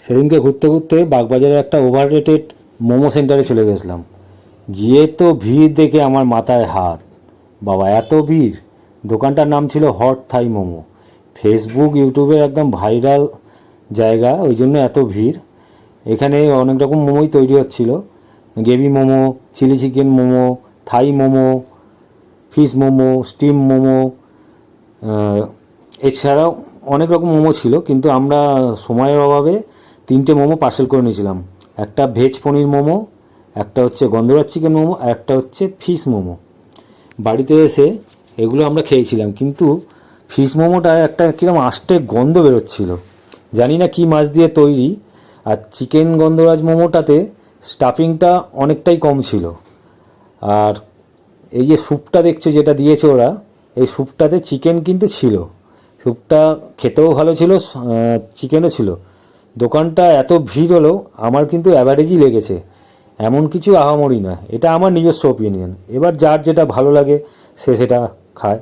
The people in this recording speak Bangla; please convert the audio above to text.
সেদিনকে ঘুরতে ঘুরতে বাগবাজারে একটা ওভার রেটেড মোমো সেন্টারে চলে গেছিলাম। গিয়ে তো ভিড় দেখে আমার মাথায় হাত। বাবা, এত ভিড়! দোকানটার নাম ছিল হট থাই মোমো। ফেসবুক ইউটিউবের একদম ভাইরাল জায়গা, ওই জন্য এত ভিড়। এখানে অনেক রকম মোমোই তৈরি হচ্ছিল। Gravy momo, chilli chicken momo, Thai momo, fish momo, steam momo, এছাড়াও অনেক রকম মোমো ছিল, কিন্তু আমরা সময়ের অভাবে 3টে মোমো পার্সেল করে নিয়েছিলাম। একটা ভেজ পনির মোমো, একটা হচ্ছে গন্ধরাজ চিকেন মোমো, আর একটা হচ্ছে ফিশ মোমো। বাড়িতে এসে এগুলো আমরা খেয়েছিলাম, কিন্তু ফিশ মোমোটা একটা কীরকম আষ্টে গন্ধ বেরোচ্ছিল, জানি না কী মাছ দিয়ে তৈরি। আর চিকেন গন্ধরাজ মোমোটাতে স্টাফিংটা অনেকটাই কম ছিল। আর এই যে স্যুপটা দেখছো যেটা দিয়েছে ওরা, এই স্যুপটাতে চিকেন কিন্তু ছিল। স্যুপটা খেতেও ভালো ছিল, চিকেনও ছিল। দোকানটা এত ভিড় হলো আমার কিন্তু অ্যাভারেজই লেগেছে, এমন কিছু আহামরি না। এটা আমার নিজস্ব ওপিনিয়ন, এবার যার যেটা ভালো লাগে সে সেটা খায়।